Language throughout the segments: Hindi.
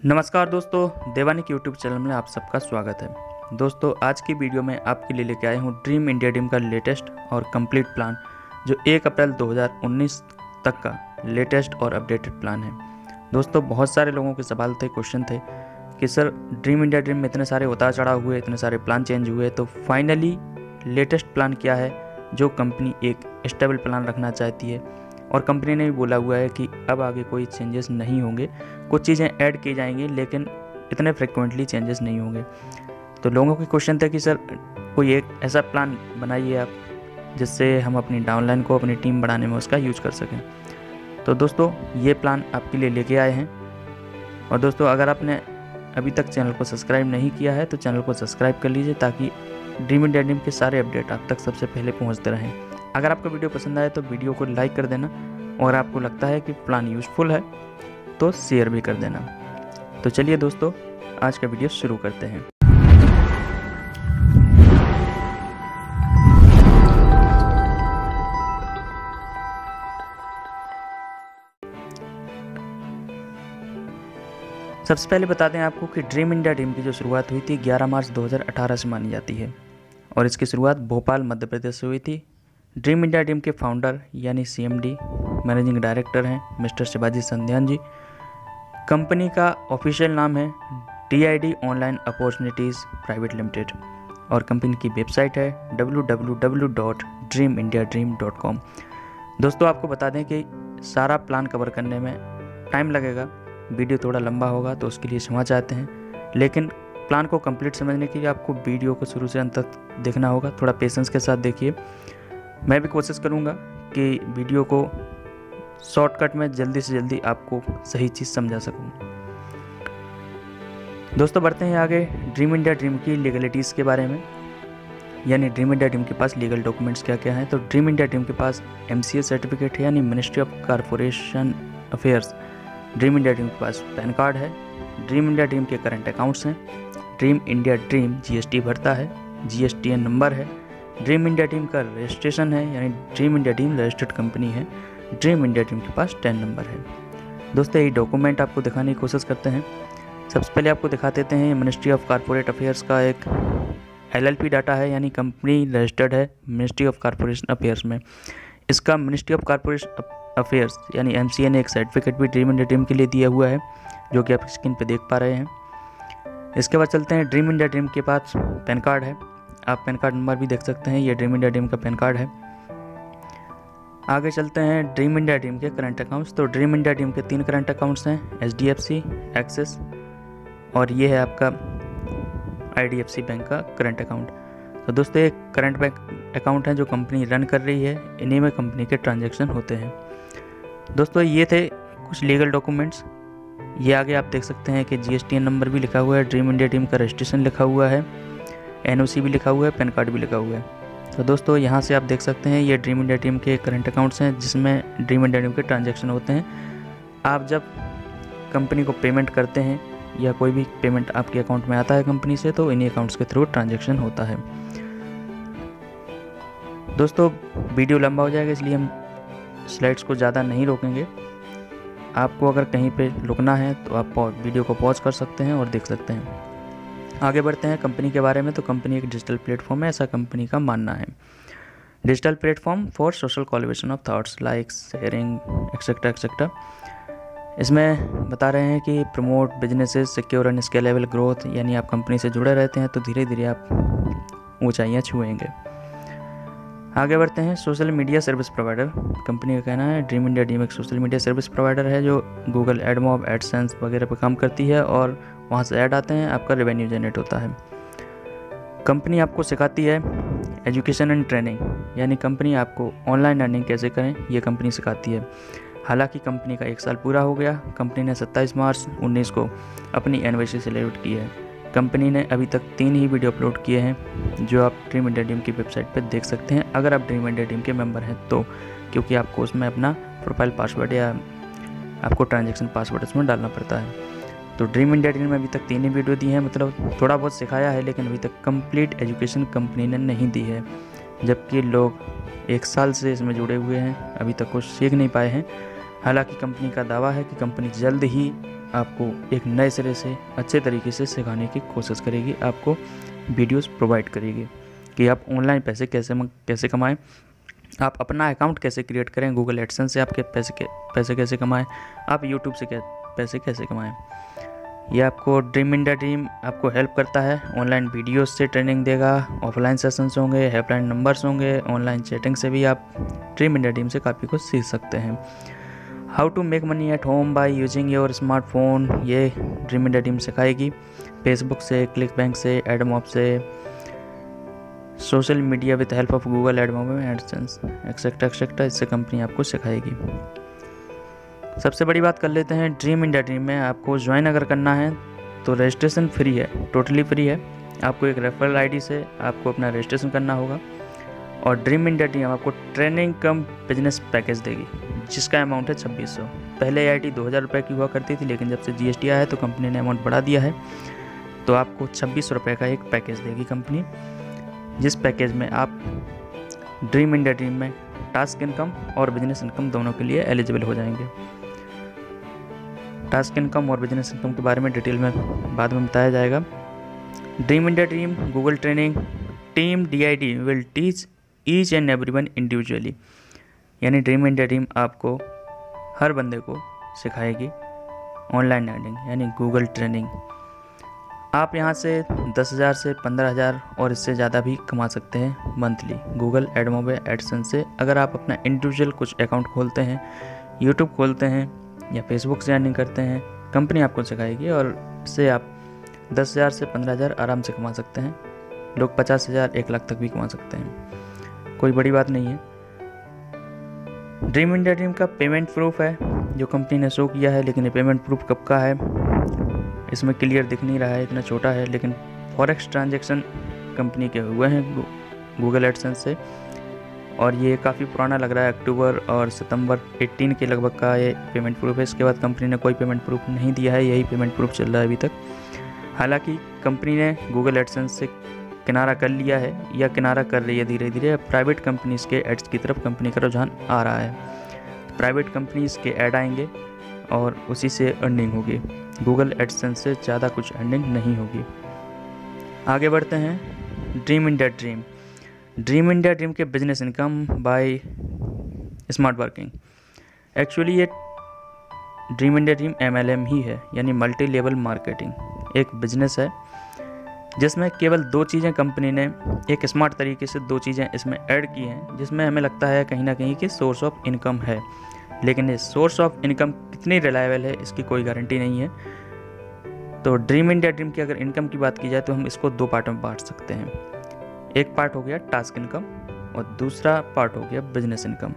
नमस्कार दोस्तों, देवानिक यूट्यूब चैनल में आप सबका स्वागत है। दोस्तों, आज की वीडियो में आपके लिए लेके आए हूँ ड्रीम इंडिया टीम का लेटेस्ट और कंप्लीट प्लान, जो 1 अप्रैल 2019 तक का लेटेस्ट और अपडेटेड प्लान है। दोस्तों, बहुत सारे लोगों के सवाल थे, क्वेश्चन थे कि सर ड्रीम इंडिया ड्रीम में इतने सारे उतार चढ़ाव हुए, इतने सारे प्लान चेंज हुए, तो फाइनली लेटेस्ट प्लान क्या है जो कंपनी एक स्टेबल प्लान रखना चाहती है। और कंपनी ने भी बोला हुआ है कि अब आगे कोई चेंजेस नहीं होंगे, कुछ चीज़ें ऐड की जाएंगी लेकिन इतने फ्रिक्वेंटली चेंजेस नहीं होंगे। तो लोगों के क्वेश्चन थे कि सर कोई एक ऐसा प्लान बनाइए आप जिससे हम अपनी डाउनलाइन को, अपनी टीम बढ़ाने में उसका यूज कर सकें। तो दोस्तों, ये प्लान आपके लिए लेके आए हैं। और दोस्तों, अगर आपने अभी तक चैनल को सब्सक्राइब नहीं किया है तो चैनल को सब्सक्राइब कर लीजिए, ताकि ड्रीम इंडिया टीम के सारे अपडेट आप तक सबसे पहले पहुँचते रहें। अगर आपको वीडियो पसंद आए तो वीडियो को लाइक कर देना, और आपको लगता है कि प्लान यूज़फुल है तो शेयर भी कर देना। तो चलिए दोस्तों, आज का वीडियो शुरू करते हैं। सबसे पहले बता दें आपको कि ड्रीम इंडिया टीम की जो शुरुआत हुई थी 11 मार्च 2018 से मानी जाती है, और इसकी शुरुआत भोपाल मध्य प्रदेश से हुई थी। ड्रीम इंडिया टीम के फाउंडर यानी CMD मैनेजिंग डायरेक्टर हैं मिस्टर शिवाजी संध्यान जी। कंपनी का ऑफिशियल नाम है DID online opportunities private limited, और कंपनी की वेबसाइट है www.dreamindiadream.com। दोस्तों, आपको बता दें कि सारा प्लान कवर करने में टाइम लगेगा, वीडियो थोड़ा लंबा होगा तो उसके लिए क्षमा चाहते हैं, लेकिन प्लान को कंप्लीट समझने के लिए आपको वीडियो को शुरू से अंत तक देखना होगा। थोड़ा पेशेंस के साथ देखिए। मैं भी कोशिश करूंगा कि वीडियो को शॉर्टकट में जल्दी से जल्दी आपको सही चीज़ समझा सकूं। दोस्तों, बढ़ते हैं आगे ड्रीम इंडिया ड्रीम की लीगलिटीज़ के बारे में, यानी ड्रीम इंडिया टीम के पास लीगल डॉक्यूमेंट्स क्या क्या हैं। तो ड्रीम इंडिया टीम के पास MCA सर्टिफिकेट है, यानी ministry of corporation affairs. Dream India team के पास पैन कार्ड है। ड्रीम इंडिया टीम के करंट अकाउंट्स हैं। ड्रीम इंडिया ड्रीम GST भरता है, GSTN नंबर है। ड्रीम इंडिया टीम का रजिस्ट्रेशन है, यानी dream India team registered company है। ड्रीम इंडिया टीम के पास 10 नंबर है। दोस्तों, ये डॉक्यूमेंट आपको दिखाने की कोशिश करते हैं। सबसे पहले आपको दिखा देते हैं मिनिस्ट्री ऑफ कॉरपोरेट अफेयर्स का एक LLP डाटा है, यानी कंपनी रजिस्टर्ड है मिनिस्ट्री ऑफ कॉरपोरेशन अफेयर्स में। इसका मिनिस्ट्री ऑफ कॉरपोरेशन अफेयर्स यानी MCA ने एक सर्टिफिकेट भी ड्रीम इंडिया टीम के लिए दिया हुआ है, जो कि आप स्क्रीन पर देख पा रहे हैं। इसके बाद चलते हैं, ड्रीम इंडिया टीम के पास पैन कार्ड है। आप पैन कार्ड नंबर भी देख सकते हैं, ये ड्रीम इंडिया टीम का पैन कार्ड है। आगे चलते हैं ड्रीम इंडिया टीम के करंट अकाउंट्स। तो ड्रीम इंडिया टीम के 3 करंट अकाउंट्स हैं, HDFC, एक्सिस, और ये है आपका IDFC बैंक का करंट अकाउंट। तो दोस्तों, एक करंट बैंक अकाउंट है जो कंपनी रन कर रही है, इन्हीं में कंपनी के ट्रांजैक्शन होते हैं। दोस्तों, ये थे कुछ लीगल डॉक्यूमेंट्स। ये आगे आप देख सकते हैं कि GSTN नंबर भी लिखा हुआ है, ड्रीम इंडिया टीम का रजिस्ट्रेशन लिखा हुआ है, NOC भी लिखा हुआ है, पैन कार्ड भी लिखा हुआ है। तो दोस्तों, यहाँ से आप देख सकते हैं ये ड्रीम इंडिया टीम के करंट अकाउंट्स हैं, जिसमें ड्रीम इंडिया टीम के ट्रांजैक्शन होते हैं। आप जब कंपनी को पेमेंट करते हैं या कोई भी पेमेंट आपके अकाउंट में आता है कंपनी से, तो इन्हीं अकाउंट्स के थ्रू ट्रांजैक्शन होता है। दोस्तों, वीडियो लंबा हो जाएगा, इसलिए हम स्लाइड्स को ज़्यादा नहीं रोकेंगे। आपको अगर कहीं पे रुकना है तो आप वीडियो को पॉज कर सकते हैं और देख सकते हैं। आगे बढ़ते हैं कंपनी के बारे में। तो कंपनी एक डिजिटल प्लेटफॉर्म है, ऐसा कंपनी का मानना है। Digital platform for social collaboration of thoughts like sharing etcetera etcetera. इसमें बता रहे हैं कि promote businesses secure and scalable growth, यानी आप कंपनी से जुड़े रहते हैं तो धीरे धीरे आप ऊंचाइयां छुएंगे। आगे बढ़ते हैं, social media service provider. Company का कहना है ड्रीम इंडिया टीम एक सोशल मीडिया सर्विस प्रोवाइडर है, जो गूगल एडमॉब, एडसेंस वगैरह पर काम करती है, और वहाँ से ऐड आते हैं, आपका रेवेन्यू जनरेट होता है। कंपनी आपको सिखाती है एजुकेशन एंड ट्रेनिंग, यानी कंपनी आपको ऑनलाइन अर्निंग कैसे करें ये कंपनी सिखाती है। हालांकि कंपनी का 1 साल पूरा हो गया। कंपनी ने 27 मार्च 2019 को अपनी एनिवर्सरी सेलिब्रेट की है। कंपनी ने अभी तक 3 ही वीडियो अपलोड किए हैं, जो आप ड्रीम इंडिया टीम की वेबसाइट पर देख सकते हैं, अगर आप ड्रीम इंडिया टीम के मेंबर हैं तो, क्योंकि आपको उसमें अपना प्रोफाइल पासवर्ड या आपको ट्रांजेक्शन पासवर्ड उसमें डालना पड़ता है। तो ड्रीम इंडिया टीम में अभी तक 3 ही वीडियो दी हैं, मतलब थोड़ा बहुत सिखाया है, लेकिन अभी तक कंप्लीट एजुकेशन कंपनी ने नहीं दी है। जबकि लोग 1 साल से इसमें जुड़े हुए हैं, अभी तक कुछ सीख नहीं पाए हैं। हालांकि कंपनी का दावा है कि कंपनी जल्द ही आपको एक नए सिरे से अच्छे तरीके से सिखाने की कोशिश करेगी, आपको वीडियोस प्रोवाइड करेगी कि आप ऑनलाइन पैसे कैसे कमाएं, आप अपना अकाउंट कैसे क्रिएट करें, गूगल एडसेंस से आपके पैसे कैसे कमाएं, आप यूट्यूब से पैसे कैसे कमाएं। ये आपको ड्रीम इंडिया ड्रीम आपको हेल्प करता है, ऑनलाइन वीडियोस से ट्रेनिंग देगा, ऑफलाइन सेशंस होंगे, हेल्पलाइन नंबर्स होंगे, ऑनलाइन चैटिंग से भी आप ड्रीम इंडिया ड्रीम से काफ़ी कुछ सीख सकते हैं। How to make money at home by using your smartphone, ये ड्रीम इंडिया टीम सिखाएगी। फेसबुक से, क्लिक बैंक से, एडमॉब से, social media with help of Google AdMob AdSense etcetera etcetera, इससे कंपनी आपको सिखाएगी। सबसे बड़ी बात कर लेते हैं, ड्रीम इंडिया ड्रीम में आपको ज्वाइन अगर करना है तो रजिस्ट्रेशन फ्री है, टोटली फ्री है। आपको एक रेफरल आईडी से आपको अपना रजिस्ट्रेशन करना होगा और ड्रीम इंडिया टीम आपको ट्रेनिंग कम बिजनेस पैकेज देगी जिसका अमाउंट है 2600। पहले AIT 2000 रुपये की हुआ करती थी, लेकिन जब से GST आया है तो कंपनी ने अमाउंट बढ़ा दिया है, तो आपको 2600 रुपये का एक पैकेज देगी कंपनी, जिस पैकेज में आप ड्रीम इंडिया ड्रीम में टास्क इनकम और बिजनेस इनकम दोनों के लिए एलिजिबल हो जाएंगे। टास्क इनकम और बिजनेस इनकम के बारे में डिटेल में बाद में बताया जाएगा। Dream India dream Google training team DID will teach each and everyone individually, यानी ड्रीम इंडिया ड्रीम आपको हर बंदे को सिखाएगी ऑनलाइन अर्निंग, यानी गूगल ट्रेनिंग। आप यहाँ से 10,000 से 15,000 और इससे ज़्यादा भी कमा सकते हैं मंथली गूगल एडमॉब एडसेंस से। अगर आप अपना इंडिविजुअल कुछ अकाउंट खोलते हैं, यूट्यूब खोलते हैं या फेसबुक से अर्निंग करते हैं, कंपनी आपको सिखाएगी और इससे आप 10,000 से 15,000 आराम से कमा सकते हैं। लोग 50,000 1 लाख तक भी कमा सकते हैं, कोई बड़ी बात नहीं है। ड्रीम इंडिया ड्रीम का पेमेंट प्रूफ है जो कंपनी ने शो किया है, लेकिन ये पेमेंट प्रूफ कब का है इसमें क्लियर दिख नहीं रहा है, इतना छोटा है, लेकिन फॉरेक्स ट्रांजैक्शन कंपनी के हुए हैं गूगल एडसेंस से और ये काफ़ी पुराना लग रहा है, अक्टूबर और सितंबर 18 के लगभग का ये पेमेंट प्रूफ है। इसके बाद कंपनी ने कोई पेमेंट प्रूफ नहीं दिया है, यही पेमेंट प्रूफ चल रहा है अभी तक। हालांकि कंपनी ने गूगल एडसेंस से किनारा कर लिया है या किनारा कर रही है धीरे धीरे, प्राइवेट कंपनीज़ के एड्स की तरफ कंपनी का रुझान आ रहा है। प्राइवेट कंपनीज़ के ऐड आएंगे और उसी से अर्निंग होगी, गूगल एडसेंस से ज़्यादा कुछ अर्निंग नहीं होगी। आगे बढ़ते हैं, dream India dream. Dream India dream के business income by smart working. Actually ये ड्रीम इंडिया ड्रीम MLM ही है, यानी मल्टी लेवल मार्केटिंग, एक बिजनेस है जिसमें केवल 2 चीज़ें कंपनी ने एक स्मार्ट तरीके से 2 चीज़ें इसमें ऐड की हैं, जिसमें हमें लगता है कहीं ना कहीं कि सोर्स ऑफ इनकम है, लेकिन ये सोर्स ऑफ इनकम कितनी रिलायबल है इसकी कोई गारंटी नहीं है। तो ड्रीम इंडिया ड्रीम की अगर इनकम की बात की जाए तो हम इसको 2 पार्ट में बांट सकते हैं। एक पार्ट हो गया टास्क इनकम और दूसरा पार्ट हो गया बिजनेस इनकम।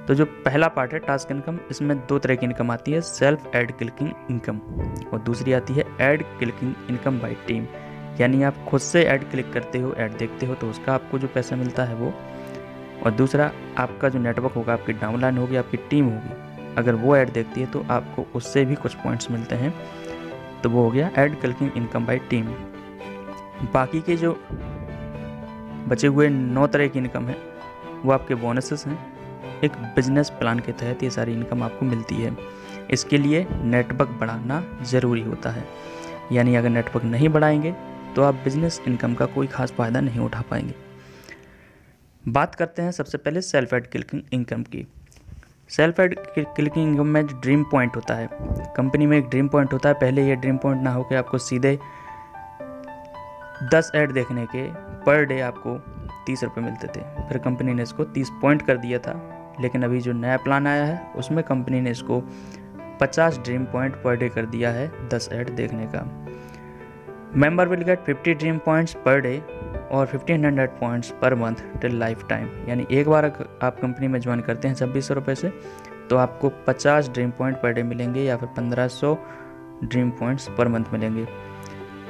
तो जो पहला पार्ट है टास्क इनकम, इसमें 2 तरह की इनकम आती है, सेल्फ एड क्लिकिंग इनकम और दूसरी आती है ad clicking income by team, यानी आप खुद से ऐड क्लिक करते हो, ऐड देखते हो तो उसका आपको जो पैसा मिलता है वो, और दूसरा आपका जो नेटवर्क होगा, आपकी डाउनलाइन होगी, आपकी टीम होगी, अगर वो ऐड देखती है तो आपको उससे भी कुछ पॉइंट्स मिलते हैं, तो वो हो गया add clicking income by team. बाकी के जो बचे हुए 9 तरह की इनकम है वो आपके बोनसेस हैं। एक बिजनेस प्लान के तहत ये सारी इनकम आपको मिलती है। इसके लिए नेटवर्क बढ़ाना ज़रूरी होता है, यानी अगर नेटवर्क नहीं बढ़ाएंगे तो आप बिजनेस इनकम का कोई खास फ़ायदा नहीं उठा पाएंगे। बात करते हैं सबसे पहले सेल्फ एड क्लिकिंग इनकम की। सेल्फ एड क्लिकिंग इनकम में ड्रीम पॉइंट होता है, कंपनी में एक ड्रीम पॉइंट होता है। पहले ये ड्रीम पॉइंट ना होकर आपको सीधे 10 ऐड देखने के पर डे आपको 30 रुपये मिलते थे, फिर कंपनी ने इसको 30 पॉइंट कर दिया था, लेकिन अभी जो नया प्लान आया है उसमें कंपनी ने इसको 50 ड्रीम पॉइंट पर डे कर दिया है 10 ऐड देखने का। Member will get 50 dream points per day और 1500 points per month till life time, यानी एक बार आप कंपनी में ज्वाइन करते हैं 2600 रुपये से तो आपको 50 ड्रीम पॉइंट पर डे मिलेंगे या फिर 1500 ड्रीम पॉइंट्स पर मंथ मिलेंगे।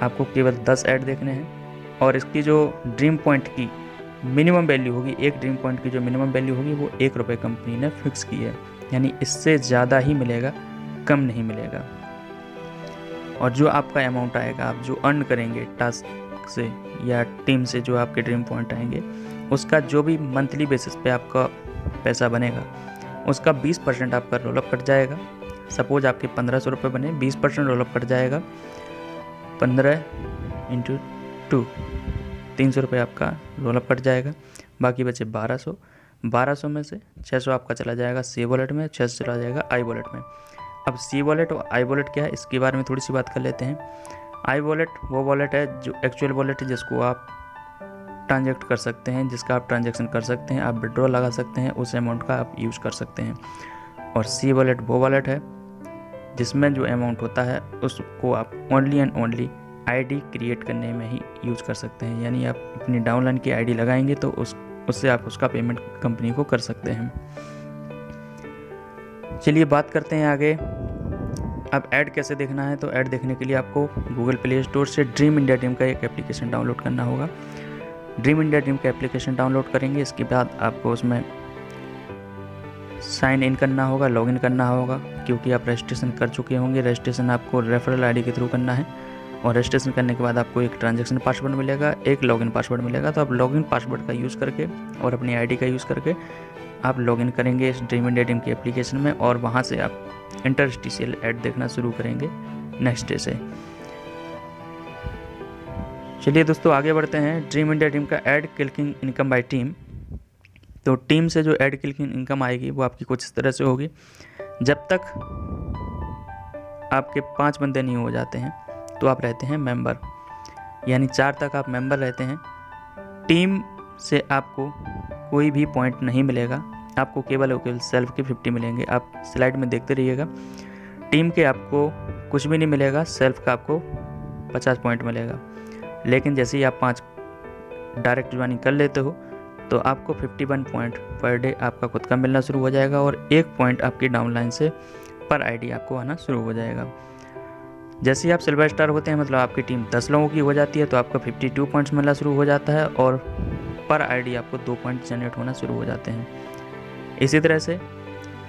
आपको केवल 10 ऐड देखने हैं और इसकी जो ड्रीम पॉइंट की मिनिमम वैल्यू होगी, एक ड्रीम पॉइंट की जो मिनिमम वैल्यू होगी वो 1 रुपये कंपनी ने फिक्स की है, यानी इससे ज़्यादा ही मिलेगा, कम नहीं मिलेगा। और जो आपका अमाउंट आएगा, आप जो अर्न करेंगे टास्क से या टीम से, जो आपके ड्रीम पॉइंट आएंगे, उसका जो भी मंथली बेसिस पे आपका पैसा बनेगा उसका 20% आपका रोल अप कट जाएगा। सपोज आपके 1500 रुपये बने, 20% रोल अप कट जाएगा, 15 × 2 300 रुपये आपका रोल अप कट जाएगा, बाकी बचे 1200 में से 600 आपका चला जाएगा सी वॉलेट में, 600 चला जाएगा आई वॉलेट में। अब सी वॉलेट और आई वॉलेट क्या है इसके बारे में थोड़ी सी बात कर लेते हैं। आई वॉलेट वो वॉलेट है जो एक्चुअल वॉलेट है जिसको आप ट्रांजेक्ट कर सकते हैं, जिसका आप ट्रांजेक्शन कर सकते हैं, आप विड्रॉ लगा सकते हैं, उस अमाउंट का आप यूज़ कर सकते हैं। और सी वॉलेट वो वॉलेट है जिसमें जो अमाउंट होता है उसको आप only and only ID create करने में ही यूज़ कर सकते हैं, यानी आप अपनी डाउनलाइन की आईडी लगाएंगे तो उससे आप उसका पेमेंट कंपनी को कर सकते हैं। चलिए बात करते हैं आगे। अब ऐड कैसे देखना है, तो ऐड देखने के लिए आपको गूगल प्ले स्टोर से ड्रीम इंडिया टीम का एक एप्लीकेशन डाउनलोड करना होगा। ड्रीम इंडिया टीम का एप्लीकेशन डाउनलोड करेंगे, इसके बाद आपको उसमें साइन इन करना होगा, लॉगिन करना होगा, क्योंकि आप रजिस्ट्रेशन कर चुके होंगे। रजिस्ट्रेशन आपको रेफरल आईडी के थ्रू करना है और रजिस्ट्रेशन करने के बाद आपको एक ट्रांजैक्शन पासवर्ड मिलेगा, एक लॉगिन पासवर्ड मिलेगा। तो आप लॉगिन पासवर्ड का यूज़ करके और अपनी आईडी का यूज़ करके आप लॉगिन करेंगे इस ड्रीम इंडिया टीम की एप्लीकेशन में और वहाँ से आप इंटरस्टिशियल ऐड देखना शुरू करेंगे नेक्स्ट डे से। चलिए दोस्तों आगे बढ़ते हैं। ड्रीम इंडिया टीम का add clicking income by team. तो टीम से जो ऐड क्लिकिंग इनकम आएगी वो आपकी कुछ इस तरह से होगी। जब तक आपके 5 बंदे नहीं हो जाते हैं तो आप रहते हैं मेंबर, यानी 4 तक आप मेंबर रहते हैं। टीम से आपको कोई भी पॉइंट नहीं मिलेगा, आपको केवल और केवल सेल्फ के 50 मिलेंगे। आप स्लाइड में देखते रहिएगा। टीम के आपको कुछ भी नहीं मिलेगा, सेल्फ का आपको 50 पॉइंट मिलेगा। लेकिन जैसे ही आप 5 डायरेक्ट ज्वाइनिंग कर लेते हो तो आपको 51 पॉइंट पर डे आपका खुद का मिलना शुरू हो जाएगा और 1 पॉइंट आपकी डाउनलाइन से पर आईडी आपको आना शुरू हो जाएगा। जैसे ही आप सिल्वर स्टार होते हैं, मतलब आपकी टीम 10 लोगों की हो जाती है, तो आपको 52 पॉइंट्स मिलना शुरू हो जाता है और पर आईडी आपको 2 पॉइंट जनरेट होना शुरू हो जाते हैं। इसी तरह से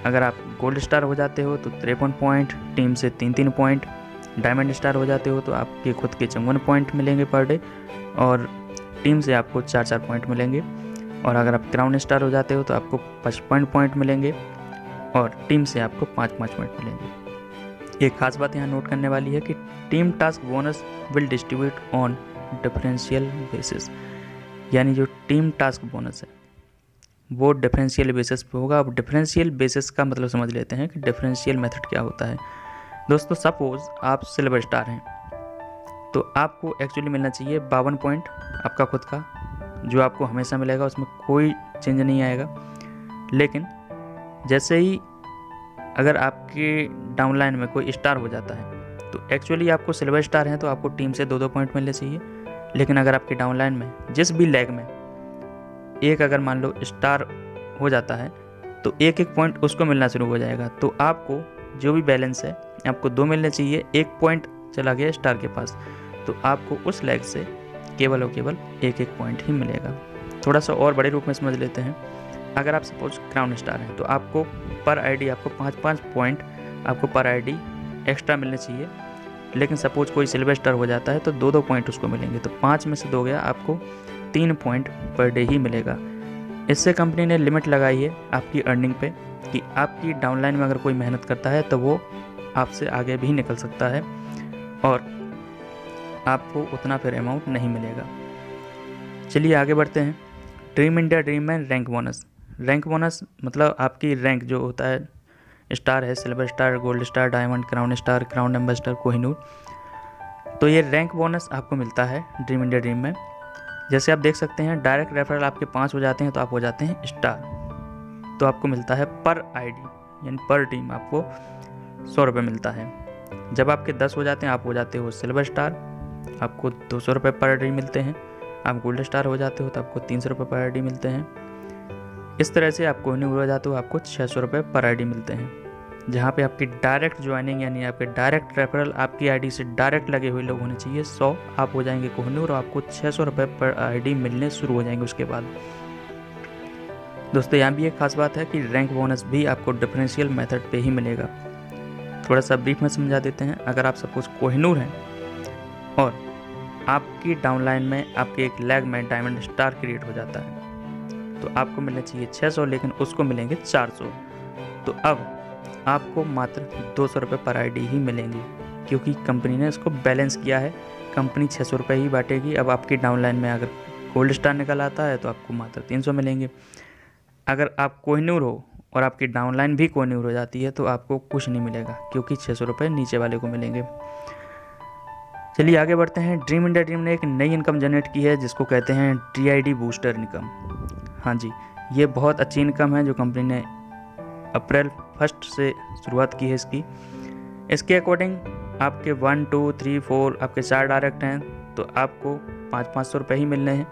अगर आप गोल्ड स्टार हो जाते हो तो 53 पॉइंट, टीम से 3 पॉइंट, डायमंड स्टार हो जाते हो तो आपके खुद के 54 पॉइंट मिलेंगे पर डे और टीम से आपको 4 पॉइंट मिलेंगे। और अगर आप क्राउन स्टार हो जाते हो तो आपको 55 पॉइंट मिलेंगे और टीम से आपको 5 पॉइंट मिलेंगे। एक खास बात यहाँ नोट करने वाली है कि team task bonus will distribute on differential basis, यानी जो टीम टास्क बोनस है वो डिफरेंशियल बेसिस पे होगा। अब डिफरेंशियल बेसिस का मतलब समझ लेते हैं कि डिफरेंशियल मेथड क्या होता है। दोस्तों सपोज आप सिल्वर स्टार हैं तो आपको एक्चुअली मिलना चाहिए 52 पॉइंट आपका खुद का, जो आपको हमेशा मिलेगा, उसमें कोई चेंज नहीं आएगा। लेकिन जैसे ही अगर आपके डाउनलाइन में कोई स्टार हो जाता है तो एक्चुअली आपको सिल्वर स्टार हैं तो आपको टीम से 2 पॉइंट मिलने चाहिए। लेकिन अगर आपके डाउनलाइन में जिस भी लेग में एक अगर मान लो स्टार हो जाता है तो 1 पॉइंट उसको मिलना शुरू हो जाएगा। तो आपको जो भी बैलेंस है आपको 2 मिलने चाहिए, 1 पॉइंट चला गया स्टार के पास तो आपको उस लेग से केवल और केवल 1 पॉइंट ही मिलेगा। थोड़ा सा और बड़े रूप में समझ लेते हैं। अगर आप सपोज क्राउन स्टार हैं तो आपको पर आईडी आपको 5 पॉइंट आपको पर आईडी एक्स्ट्रा मिलने चाहिए। लेकिन सपोज कोई सिल्वर स्टार हो जाता है तो 2 पॉइंट उसको मिलेंगे, तो 5 में से 2 गया, आपको 3 पॉइंट पर डे ही मिलेगा। इससे कंपनी ने लिमिट लगाई है आपकी अर्निंग पे कि आपकी डाउनलाइन में अगर कोई मेहनत करता है तो वो आपसे आगे भी निकल सकता है और आपको उतना फिर अमाउंट नहीं मिलेगा। चलिए आगे बढ़ते हैं। ड्रीम इंडिया ड्रीम में रैंक बोनस। रैंक बोनस मतलब आपकी रैंक जो होता है, स्टार है, silver star, gold star, diamond, crown star, crown ambassador, Kohinoor, तो ये रैंक बोनस आपको मिलता है ड्रीम इंडिया ड्रीम में। जैसे आप देख सकते हैं डायरेक्ट रेफरल आपके 5 हो जाते हैं तो आप हो जाते हैं स्टार, तो आपको मिलता है पर आईडी यानी पर टीम आपको 100 रुपये मिलता है। जब आपके 10 हो जाते हैं आप हो जाते हो सिल्वर स्टार, आपको 200 रुपये पर आईडी मिलते हैं। आप गोल्ड स्टार हो जाते हो तो आपको 300 रुपये पर आईडी मिलते हैं। इस तरह से आप कोहिनूर हो जाते हो आपको 600 रुपये पर आईडी मिलते हैं। जहाँ पे आपकी डायरेक्ट ज्वाइनिंग यानी आपके डायरेक्ट रेफरल आपकी आईडी से डायरेक्ट लगे हुए लोग होने चाहिए 100, आप हो जाएंगे कोहिनूर और आपको 600 रुपये पर आईडी मिलने शुरू हो जाएंगे उसके बाद। दोस्तों यहाँ भी एक खास बात है कि रैंक बोनस भी आपको डिफरेंशियल मेथड पे ही मिलेगा। थोड़ा सा ब्रीफ में समझा देते हैं। अगर आप सपोज कोहिनूर हैं और आपकी डाउनलाइन में आपके एक लेग में डायमंड स्टार क्रिएट हो जाता है तो आपको मिलने चाहिए 600, लेकिन उसको मिलेंगे 400। तो अब आपको मात्र 200 रुपये पर आईडी ही मिलेंगे, क्योंकि कंपनी ने इसको बैलेंस किया है। कंपनी 600 रुपये ही बांटेगी। अब आपकी डाउनलाइन में अगर गोल्ड स्टार निकल आता है तो आपको मात्र 300 मिलेंगे। अगर आप कोहिनूर हो और आपकी डाउनलाइन भी कोहिनूर हो जाती है तो आपको कुछ नहीं मिलेगा, क्योंकि 600 रुपये नीचे वाले को मिलेंगे। चलिए आगे बढ़ते हैं। ड्रीम इंडिया ड्रीम ने एक नई इनकम जनरेट की है जिसको कहते हैं DID बूस्टर इनकम। हाँ जी, ये बहुत अच्छी इनकम है जो कंपनी ने अप्रैल 1 से शुरुआत की है इसकी। इसके अकॉर्डिंग आपके 1 2 3 4 आपके 4 डायरेक्ट हैं तो आपको 500 रुपये ही मिलने हैं।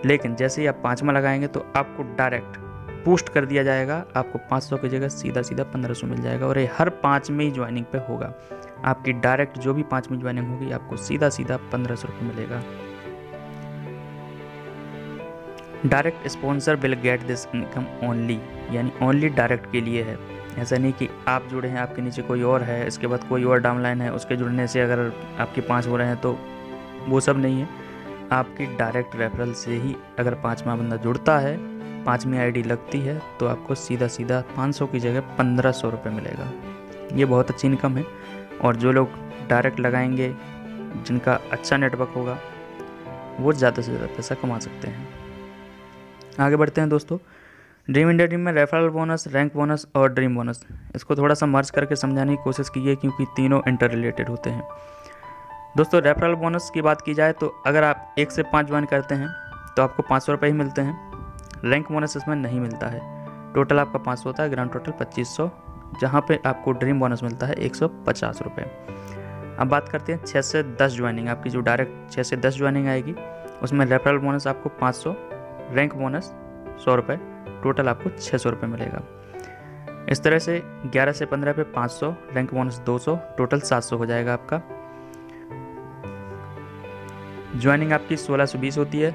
लेकिन जैसे ही आप 5वां लगाएंगे तो आपको डायरेक्ट बूस्ट कर दिया जाएगा। आपको 500 की जगह सीधा 1500 मिल जाएगा, और ये हर 5वीं ज्वाइनिंग पे होगा। आपकी डायरेक्ट जो भी 5वीं ज्वाइनिंग होगी आपको सीधा 1500 रुपये मिलेगा। Direct sponsor will get this income only, यानी ओनली डायरेक्ट के लिए है। ऐसा नहीं कि आप जुड़े हैं, आपके नीचे कोई और है, इसके बाद कोई और डाउनलाइन है, उसके जुड़ने से अगर आपके 5 हो रहे हैं तो वो सब नहीं है। आपकी डायरेक्ट रेफरल से ही अगर 5वां बंदा जुड़ता है, 5वीं आईडी लगती है तो आपको सीधा 500 की जगह 1500 रुपये मिलेगा। ये बहुत अच्छी इनकम है, और जो लोग डायरेक्ट लगाएंगे, जिनका अच्छा नेटवर्क होगा, वो ज़्यादा से ज़्यादा पैसा कमा सकते हैं। आगे बढ़ते हैं दोस्तों। ड्रीम इंडिया ड्रीम में रेफरल बोनस, रैंक बोनस और ड्रीम बोनस, इसको थोड़ा सा मर्ज करके समझाने की कोशिश की है, क्योंकि तीनों इंटर रिलेटेड होते हैं। दोस्तों रेफरल बोनस की बात की जाए तो अगर आप 1 से 5 ज्वाइन करते हैं तो आपको 500 रुपये ही मिलते हैं। रैंक बोनस इसमें नहीं मिलता है। टोटल आपका 500 होता है, ग्रांड टोटल 2500, जहाँ पे आपको ड्रीम बोनस मिलता है 150 रुपये। अब बात करते हैं 6 से 10 ज्वाइनिंग। आपकी जो डायरेक्ट 6 से 10 ज्वाइनिंग आएगी उसमें रेफरल बोनस आपको 500, रैंक बोनस 100 रुपये, टोटल आपको 600 रुपये मिलेगा। इस तरह से 11 से 15 पे 500, रैंक बोनस 200, टोटल 700 हो जाएगा आपका। ज्वाइनिंग आपकी 1620 होती है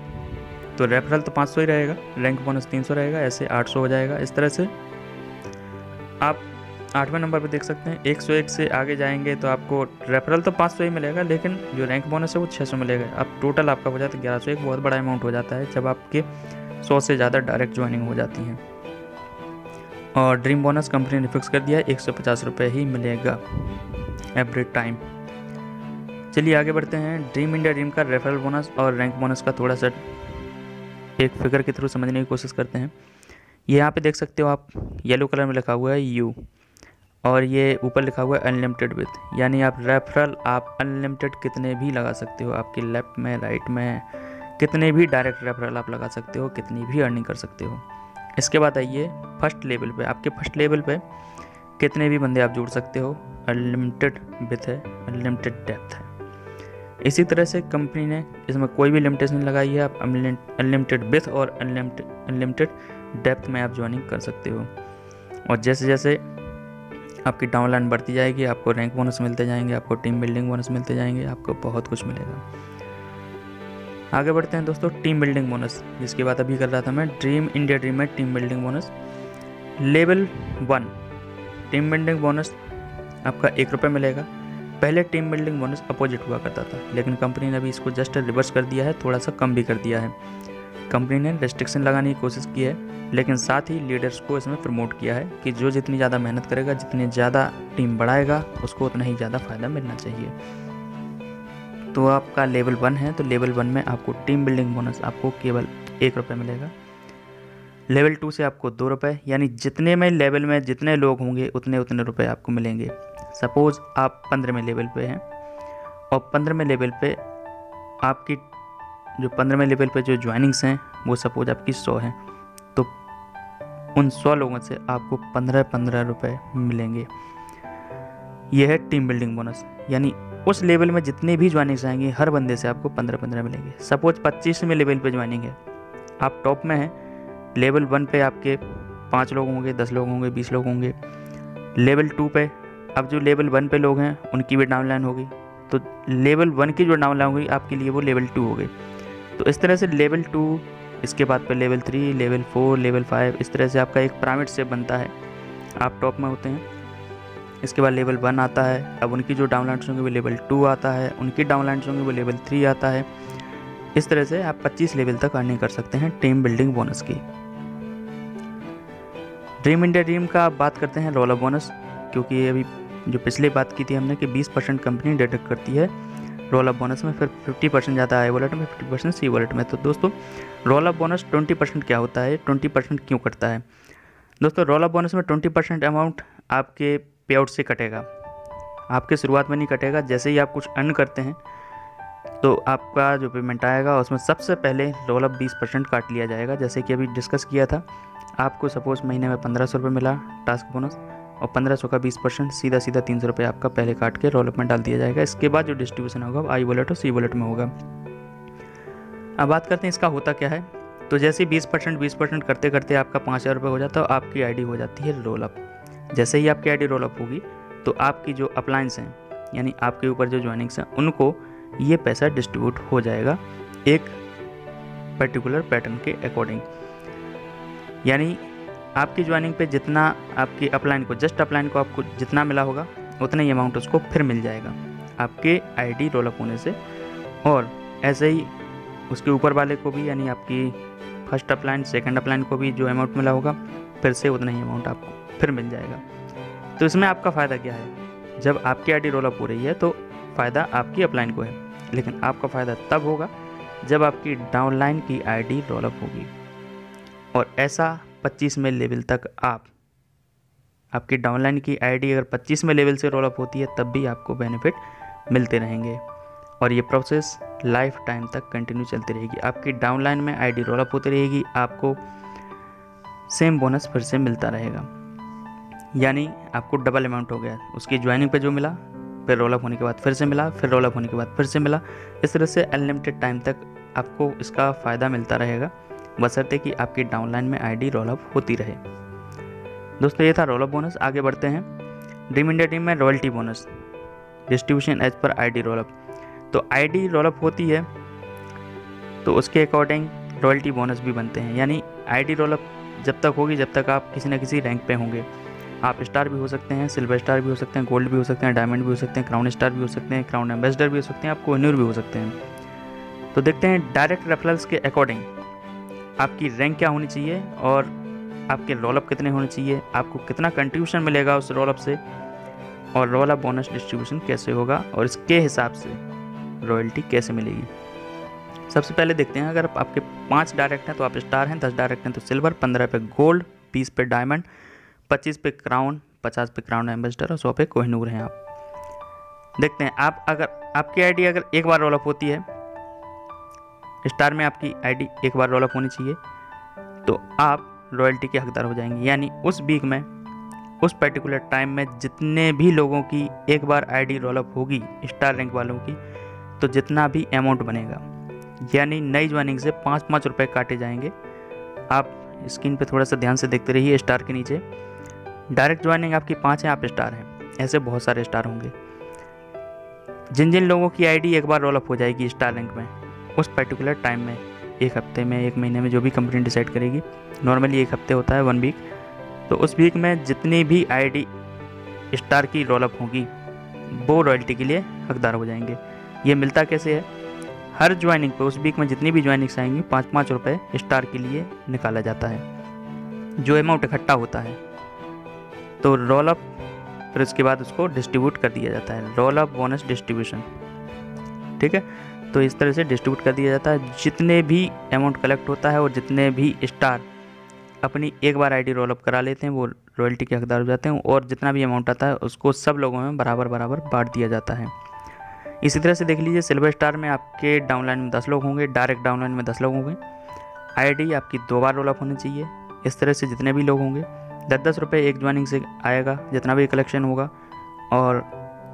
तो रेफरल तो 500 ही रहेगा, रैंक बोनस 300 रहेगा, ऐसे 800 हो जाएगा। इस तरह से आप 8वें नंबर पे देख सकते हैं 101 से आगे जाएंगे तो आपको रेफरल तो 500 ही मिलेगा, लेकिन जो रैंक बोनस है वो 600 मिलेगा। अब टोटल आपका हो जाता है 1101। बहुत बड़ा अमाउंट हो जाता है जब आपके 100 से ज़्यादा डायरेक्ट ज्वाइनिंग हो जाती हैं। और ड्रीम बोनस कंपनी ने फिक्स कर दिया है 150 रुपये ही मिलेगा एवरी टाइम। चलिए आगे बढ़ते हैं। ड्रीम इंडिया ड्रीम का रेफरल बोनस और रैंक बोनस का थोड़ा सा एक फिगर के थ्रू समझने की कोशिश करते हैं। ये यहाँ पे देख सकते हो आप, येलो कलर में लिखा हुआ है यू, और ये ऊपर लिखा हुआ है अनलिमिटेड विथ, यानी आप रेफरल आप अनलिमिटेड कितने भी लगा सकते हो। आपकी लेफ्ट में, राइट में कितने भी डायरेक्ट रेफरल आप लगा सकते हो, कितनी भी अर्निंग कर सकते हो। इसके बाद आइए फर्स्ट लेवल पे। आपके फर्स्ट लेवल पे कितने भी बंदे आप जोड़ सकते हो, अनलिमिटेड विथ है, अनलिमिटेड डेप्थ है। इसी तरह से कंपनी ने इसमें कोई भी लिमिटेशन लगाई है। आप अनलिमिटेड विथ और अनलिमिटेड डेप्थ में आप ज्वाइनिंग कर सकते हो। और जैसे जैसे आपकी डाउनलाइन बढ़ती जाएगी आपको रैंक बोनस मिलते जाएंगे, आपको टीम बिल्डिंग बोनस मिलते जाएंगे, आपको बहुत कुछ मिलेगा। आगे बढ़ते हैं दोस्तों। टीम बिल्डिंग बोनस, जिसकी बात अभी कर रहा था मैं, ड्रीम इंडिया ड्रीम में team building bonus level 1 team building bonus आपका 1 रुपये मिलेगा। पहले टीम बिल्डिंग बोनस अपोजिट हुआ करता था, लेकिन कंपनी ने अभी इसको जस्ट रिवर्स कर दिया है, थोड़ा सा कम भी कर दिया है। कंपनी ने रेस्ट्रिक्शन लगाने की कोशिश की है, लेकिन साथ ही लीडर्स को इसमें प्रमोट किया है कि जो जितनी ज़्यादा मेहनत करेगा, जितनी ज़्यादा टीम बढ़ाएगा, उसको उतना ही ज़्यादा फ़ायदा मिलना चाहिए। तो आपका लेवल 1 है तो लेवल 1 में आपको टीम बिल्डिंग बोनस आपको केवल 1 रुपये मिलेगा। लेवल 2 से आपको 2 रुपये, यानी जितने में लेवल में जितने लोग होंगे उतने रुपये आपको मिलेंगे। सपोज़ आप 15वें लेवल पे हैं और 15वें लेवल पे आपकी जो 15वें लेवल पे जो ज्वाइनिंग्स हैं वो सपोज आपकी 100 हैं, तो उन 100 लोगों से आपको 15 रुपये मिलेंगे। यह है टीम बिल्डिंग बोनस, यानी उस लेवल में जितने भी ज्वाइनिंग्स आएंगे हर बंदे से आपको 15 मिलेंगे। सपोज 25वें लेवल पे ज्वाइनिंग है, आप टॉप में हैं, लेवल 1 पे आपके 5 लोग होंगे, 10 लोग होंगे, 20 लोग होंगे। लेवल 2 पे अब जो लेवल 1 पे लोग हैं उनकी भी डाउनलाइन होगी, तो लेवल 1 की जो डाउनलाइन होगी आपके लिए वो लेवल 2 हो गई। तो इस तरह से लेवल 2, इसके बाद पे लेवल 3, लेवल 4, लेवल 5, इस तरह से आपका एक पिरामिड शेप बनता है। आप टॉप में होते हैं, इसके बाद लेवल 1 आता है, अब उनकी जो डाउनलाइंस होंगे वो लेवल 2 आता है, उनकी डाउनलाइंस होंगे वो लेवल 3 आता है। इस तरह से आप 25 लेवल तक अर्निंग कर सकते हैं टीम बिल्डिंग बोनस की। ड्रीम इंडिया ड्रीम का आप बात करते हैं रोल अप बोनस। क्योंकि अभी जो पिछले बात की थी हमने कि 20% कंपनी डिडक्ट करती है रोल अप बोनस में, फिर 50% जाता है आई वॉलेट में, 50% सी वॉलेट में। तो दोस्तों रोल अप बोनस 20% क्या होता है, 20% क्यों कटता है? दोस्तों रोल अप बोनस में 20% अमाउंट आपके पे आउट से कटेगा, आपके शुरुआत में नहीं कटेगा। जैसे ही आप कुछ अर्न करते हैं तो आपका जो पेमेंट आएगा उसमें सबसे पहले रोल अप 20% काट लिया जाएगा। जैसे कि अभी डिस्कस किया था, आपको सपोज़ महीने में 1500 रुपये मिला टास्क बोनस, और 1500 का 20% सीधा 300 रुपये आपका पहले काट के रोल अप में डाल दिया जाएगा। इसके बाद जो डिस्ट्रीब्यूशन होगा आई वॉलेट और सी वॉलेट में होगा। अब बात करते हैं इसका होता क्या है। तो जैसे ही 20% करते करते आपका 5000 रुपये हो जाता है, आपकी आईडी हो जाती है रोल अप। जैसे ही आपकी आईडी रोल अप होगी तो आपकी जो अपलाइंस हैं, यानी आपके ऊपर जो ज्वाइनिंग्स हैं, उनको ये पैसा डिस्ट्रीब्यूट हो जाएगा एक पर्टिकुलर पैटर्न के अकॉर्डिंग। यानी आपकी ज्वाइनिंग पे जितना आपकी अपलाइन को, जस्ट अपलाइन को आपको जितना मिला होगा उतना ही अमाउंट उसको फिर मिल जाएगा आपके आईडी रोल अप होने से। और ऐसे ही उसके ऊपर वाले को भी, यानी आपकी फर्स्ट अपलाइन सेकंड अपलाइन को भी जो अमाउंट मिला होगा फिर से उतना ही अमाउंट आपको फिर मिल जाएगा। तो इसमें आपका फ़ायदा क्या है? जब आपकी आईडी रोल अप हो रही है तो फ़ायदा आपकी अपलाइन को है, लेकिन आपका फ़ायदा तब होगा जब आपकी डाउनलाइन की आईडी रोल अप होगी। और ऐसा 25 में लेवल तक आपकी डाउनलाइन की आईडी अगर 25 में लेवल से रोल अप होती है तब भी आपको बेनिफिट मिलते रहेंगे, और ये प्रोसेस लाइफ टाइम तक कंटिन्यू चलती रहेगी। आपकी डाउनलाइन में आईडी रोल अप होती रहेगी, आपको सेम बोनस फिर से मिलता रहेगा। यानी आपको डबल अमाउंट हो गया, उसकी ज्वाइनिंग पे जो मिला, फिर रोल अप होने के बाद फिर से मिला, फिर रोल अप होने के बाद फिर से मिला। इस तरह से अनलिमिटेड टाइम तक आपको इसका फ़ायदा मिलता रहेगा, बशर्ते कि आपकी डाउनलाइन में आईडी रोल अप होती रहे। दोस्तों ये था रोल अप बोनस। आगे बढ़ते हैं ड्रीम इंडिया टीम में royalty bonus distribution as per ID roll up. तो आईडी रोल अप होती है तो उसके अकॉर्डिंग रॉयल्टी बोनस भी बनते हैं। यानी आईडी रोल अप जब तक होगी जब तक आप किसी न किसी रैंक पे होंगे। आप स्टार भी हो सकते हैं, सिल्वर स्टार भी हो सकते हैं, गोल्ड भी हो सकते हैं, डायमंड भी हो सकते हैं, क्राउन स्टार भी हो सकते हैं, क्राउन एम्बेसडर भी हो सकते हैं, आप कोहिनूर भी हो सकते हैं। तो देखते हैं डायरेक्ट रेफरल्स के अकॉर्डिंग आपकी रैंक क्या होनी चाहिए और आपके रोल अप कितने होने चाहिए, आपको कितना कंट्रीब्यूशन मिलेगा उस रोल अप से, और रोल अप बोनस डिस्ट्रीब्यूशन कैसे होगा, और इसके हिसाब से रॉयल्टी कैसे मिलेगी। सबसे पहले देखते हैं, अगर आपके 5 डायरेक्ट हैं तो आप स्टार हैं, 10 डायरेक्ट हैं तो सिल्वर, 15 पे गोल्ड, 20 पे डायमंड, 25 पे क्राउन, 50 पे क्राउन एम्बेसडर और 100 पे कोहिनूर हैं आप। देखते हैं आप अगर आपकी आईडी अगर एक बार रोल अप होती है, स्टार में आपकी आईडी एक बार रोल अप होनी चाहिए, तो आप रॉयल्टी के हकदार हो जाएंगे। यानी उस वीक में, उस पर्टिकुलर टाइम में जितने भी लोगों की एक बार आईडी रोल अप होगी स्टार रैंक वालों की, तो जितना भी अमाउंट बनेगा, यानी नई ज्वाइनिंग से 5-5 रुपये काटे जाएंगे। आप स्क्रीन पे थोड़ा सा ध्यान से देखते रहिए। स्टार के नीचे डायरेक्ट ज्वाइनिंग आपकी 5 है, आप स्टार हैं, ऐसे बहुत सारे स्टार होंगे। जिन जिन लोगों की आईडी एक बार रोल अप हो जाएगी स्टार रैंक में, उस पर्टिकुलर टाइम में, एक हफ्ते में, एक महीने में, जो भी कंपनी डिसाइड करेगी, नॉर्मली एक हफ्ते होता है, 1 वीक, तो उस वीक में जितनी भी आईडी स्टार की रोल अप होगी वो रॉयल्टी के लिए हकदार हो जाएंगे। ये मिलता कैसे है? हर ज्वाइनिंग पे, उस वीक में जितनी भी ज्वाइनिंग्स आएंगी, 5-5 रुपये स्टार के लिए निकाला जाता है। जो अमाउंट इकट्ठा होता है तो रोल अप, फिर उसके बाद उसको डिस्ट्रीब्यूट कर दिया जाता है, रोल अप बोनस डिस्ट्रीब्यूशन। ठीक है, तो इस तरह से डिस्ट्रीब्यूट कर दिया जाता है। जितने भी अमाउंट कलेक्ट होता है और जितने भी स्टार अपनी एक बार आईडी रोल अप करा लेते हैं वो रॉयल्टी के हकदार हो जाते हैं, और जितना भी अमाउंट आता है उसको सब लोगों में बराबर बराबर बांट दिया जाता है। इसी तरह से देख लीजिए, सिल्वर स्टार में आपके डाउनलाइन में 10 लोग होंगे, डायरेक्ट डाउनलाइन में 10 लोग होंगे, आईडी आपकी 2 बार रोल अप होनी चाहिए। इस तरह से जितने भी लोग होंगे 10-10 रुपये एक ज्वाइनिंग से आएगा, जितना भी कलेक्शन होगा, और